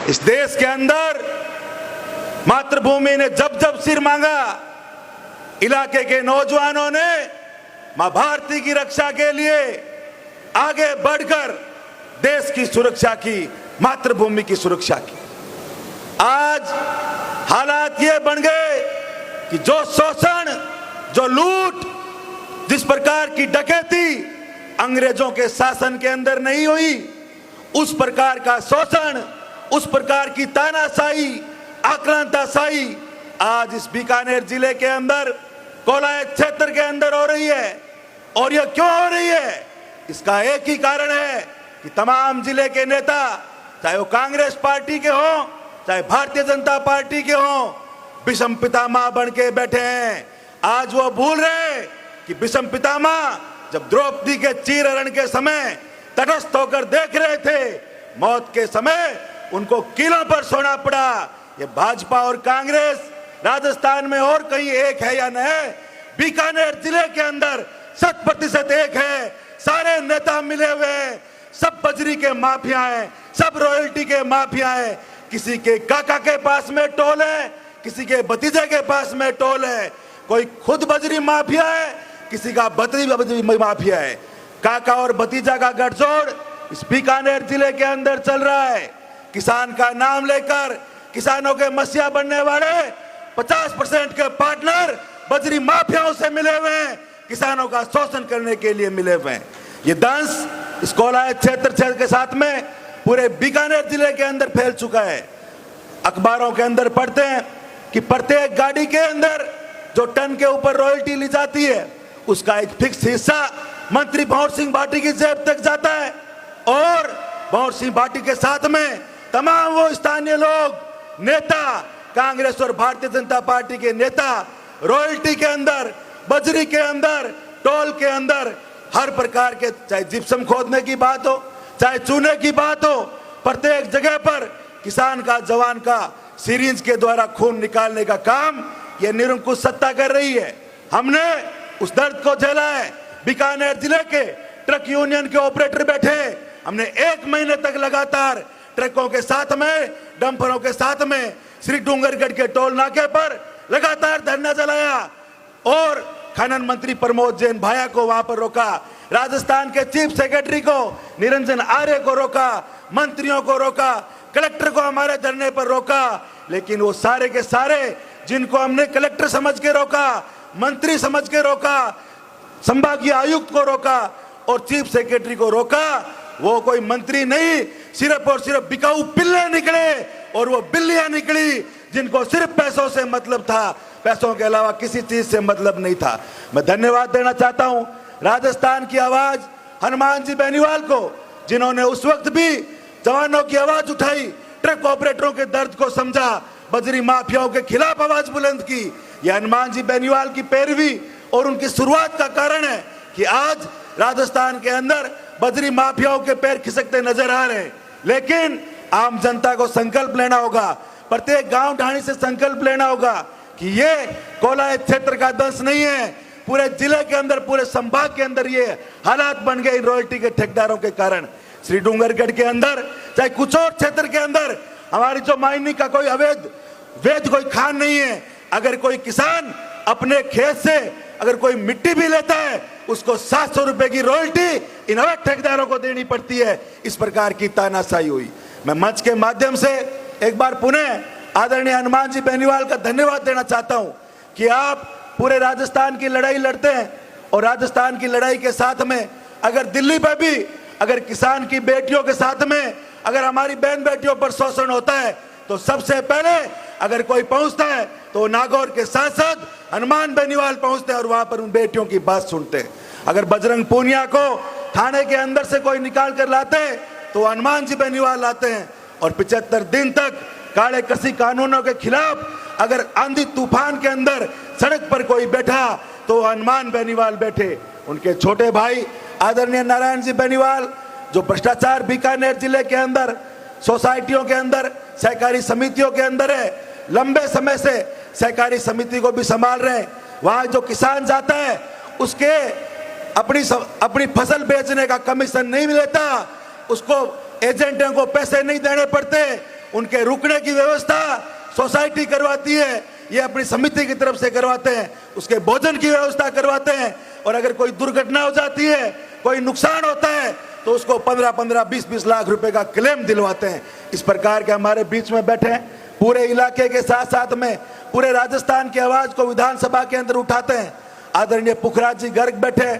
इस देश के अंदर मातृभूमि ने जब जब सिर मांगा, इलाके के नौजवानों ने मां भारती की रक्षा के लिए आगे बढ़कर देश की सुरक्षा की, मातृभूमि की सुरक्षा की। आज हालात ये बन गए कि जो शोषण, जो लूट, जिस प्रकार की डकैती अंग्रेजों के शासन के अंदर नहीं हुई, उस प्रकार का शोषण, उस प्रकार की तानाशाही, आक्रांताशाही आज इस बीकानेर जिले के अंदर कोलायत क्षेत्र के अंदर हो रही है। और यह क्यों हो रही है? इसका एक ही कारण है कि तमाम जिले के नेता, चाहे वो कांग्रेस पार्टी के हों, चाहे भारतीय जनता पार्टी के हों, विषम पितामह बन के बैठे हैं। आज वो भूल रहे कि विषम पितामह जब द्रौपदी के चीरहरण के समय तटस्थ होकर देख रहे थे, मौत के समय उनको किलों पर सोना पड़ा। ये भाजपा और कांग्रेस राजस्थान में और कहीं एक है या नहीं, बीकानेर जिले के अंदर 100% एक है। सारे नेता मिले हुए हैं, सब बजरी के माफिया हैं, सब रॉयल्टी के माफिया हैं। किसी के काका के पास में टोल है, किसी के भतीजे के पास में टोल है। कोई खुद बजरी माफिया है, किसी का बजरी माफिया है। काका और भतीजा का गठजोड़ इस बीकानेर जिले के अंदर चल रहा है। किसान का नाम लेकर किसानों के मसीहा बनने वाले 50% के पार्टनर बजरी माफियाओं से मिले हुए हैं, किसानों का शोषण करने के लिए मिले हुए हैं। ये दंश इस कोलायत क्षेत्र के साथ में पूरे बीकानेर जिले के अंदर फैल चुका है। अखबारों के अंदर पढ़ते हैं कि प्रत्येक गाड़ी के अंदर जो टन के ऊपर रॉयल्टी ली जाती है, उसका एक फिक्स हिस्सा मंत्री भंवर सिंह भाटी की जेब तक जाता है। और भंवर सिंह भाटी के साथ में तमाम वो स्थानीय लोग, नेता, कांग्रेस और भारतीय जनता पार्टी के नेता रॉयल्टी के अंदर, बजरी के अंदर, टोल के अंदर, हर प्रकार के, चाहे जिप्सम खोदने की बात हो, चाहे चूने की बात हो, प्रत्येक जगह पर किसान का, जवान का सिरिंज के द्वारा खून निकालने का काम यह निरंकुश सत्ता कर रही है। हमने उस दर्द को झेला है। बीकानेर जिले के ट्रक यूनियन के ऑपरेटर बैठे, हमने 1 महीने तक लगातार ट्रकों के साथ में, डंपरों के साथ में श्री डूंगरगढ़ के टोल नाके पर लगातार धरना चलाया और खनन मंत्री प्रमोद जैन भाया को वहां पर रोका, राजस्थान के चीफ सेक्रेटरी को निरंजन आर्य को रोका, मंत्रियों को रोका, कलेक्टर को हमारे धरने पर रोका। लेकिन वो सारे के सारे जिनको हमने कलेक्टर समझ के रोका, मंत्री समझ के रोका, संभागीय आयुक्त को रोका और चीफ सेक्रेटरी को रोका, वो कोई मंत्री नहीं, सिर्फ और सिर्फ बिकाऊ पिल्ले निकले। और वो बिल्लियां निकली जिनको सिर्फ पैसों से मतलब था, पैसों के अलावा किसी चीज से मतलब नहीं था। मैं धन्यवाद देना चाहता हूं राजस्थान की आवाज हनुमान जी बेनीवाल को, जिन्होंने उस वक्त भी जवानों की आवाज उठाई, ट्रक ऑपरेटरों के दर्द को समझा, बजरी माफियाओं के खिलाफ आवाज बुलंद की। यह हनुमान जी बेनीवाल की पैरवी और उनकी शुरुआत का कारण है कि आज राजस्थान के अंदर बजरी माफियाओं के पैर खिसकते नजर आ रहे हैं। लेकिन आम जनता को संकल्प लेना होगा, प्रत्येक गांव ढाणी से संकल्प लेना होगा कि ये कोलायत क्षेत्र का दंश नहीं है। पूरे जिले के अंदर, पूरे संभाग के अंदर ये हालात बन गए रॉयल्टी के ठेकेदारों के कारण। श्री डूंगरगढ़ के अंदर, चाहे कुछ और क्षेत्र के अंदर, हमारी जो माइनिंग का कोई वैध कोई खान नहीं है। अगर कोई किसान अपने खेत से अगर कोई मिट्टी भी लेता है, उसको 700 रुपए की रॉयल्टी इन अवैध ठेकेदारों को देनी पड़ती है। इस प्रकार की तानाशाही हुई। मैं मंच के माध्यम से एक बार पुनः आदरणीय हनुमान जी बेनीवाल का धन्यवाद देना चाहता हूं कि आप पूरे राजस्थान की लड़ाई लड़ते हैं और राजस्थान की लड़ाई के साथ में अगर दिल्ली पर भी अगर किसान की बेटियों के साथ में अगर हमारी बहन बेटियों पर शोषण होता है, तो सबसे पहले अगर कोई पहुंचता है तो नागौर के सांसद हनुमान बेनीवाल पहुंचते हैं और वहां पर उन बेटियों की बात सुनते हैं। अगर बजरंग पूनिया को थाने के अंदर से कोई निकाल कर लाते हैं तो हनुमान जी बेनीवाल लाते हैं। और 75 दिन तक काले कृषि कानूनों के खिलाफ अगर आंधी तूफान के अंदर सड़क पर कोई बैठा तो हनुमान बेनीवाल बैठे। उनके छोटे भाई आदरणीय नारायण जी बेनीवाल, जो भ्रष्टाचार बीकानेर जिले के अंदर सोसाइटियों के अंदर, सहकारी समितियों के अंदर है, लंबे समय से सहकारी समिति को भी संभाल रहे हैं। वहां जो किसान जाता है उसके अपनी फसल बेचने का कमीशन नहीं मिलता, उसको एजेंटों को पैसे नहीं देने पड़ते उनके रुकने की व्यवस्था सोसाइटी करवाती है, ये अपनी समिति की तरफ से करवाते हैं, उसके भोजन की व्यवस्था करवाते हैं, और अगर कोई दुर्घटना हो जाती है, कोई नुकसान होता है, तो उसको 15-15, 20-20 लाख रुपए का क्लेम दिलवाते हैं। इस प्रकार के हमारे बीच में बैठे हैं, पूरे इलाके के साथ साथ में पूरे राजस्थान की आवाज को विधानसभा के अंदर उठाते हैं। आदरणीय पुखराज जी गर्ग बैठे,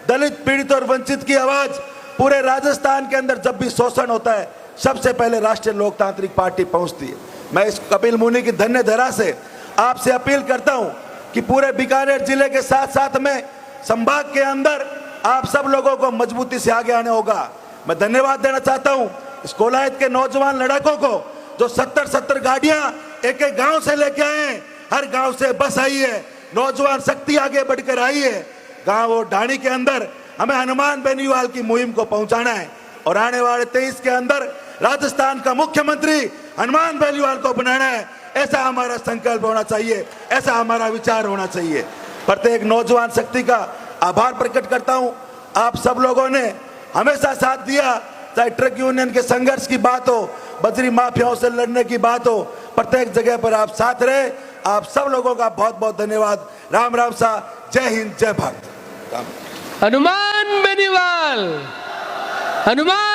दलित, पीड़ित और वंचित की आवाज पूरे राजस्थान के अंदर जब भी शोषण होता है, सबसे पहले राष्ट्रीय लोकतांत्रिक पार्टी पहुंचती है। मैं इस कपिल मुनि की धन्य धरा से आपसे अपील करता हूं कि पूरे बीकानेर जिले के साथ साथ में संभाग के अंदर आप सब लोगों को मजबूती से आगे आने होगा। मैं धन्यवाद देना चाहता हूं इस कोलायत के नौजवान लड़कों को जो 70 गाड़ियां एक एक गांव से लेके आए हैं। हर गांव से बस आई है, नौजवान शक्ति आगे बढ़कर आई है। गांव और ढाणी के अंदर हमें हनुमान बेनीवाल की मुहिम को पहुंचाना है, और आने वाले 23 के अंदर राजस्थान का मुख्यमंत्री हनुमान बेनीवाल को बनाना है। ऐसा हमारा संकल्प होना चाहिए, ऐसा हमारा विचार होना चाहिए। प्रत्येक नौजवान शक्ति का आभार प्रकट करता हूं। आप सब लोगों ने हमेशा साथ दिया, चाहे ट्रक यूनियन के संघर्ष की बात हो, बजरी माफियाओं से लड़ने की बात हो, प्रत्येक जगह पर आप साथ रहे। आप सब लोगों का बहुत बहुत धन्यवाद। राम राम सा, जय हिंद, जय भारत। हनुमान बेनीवाल, हनुमान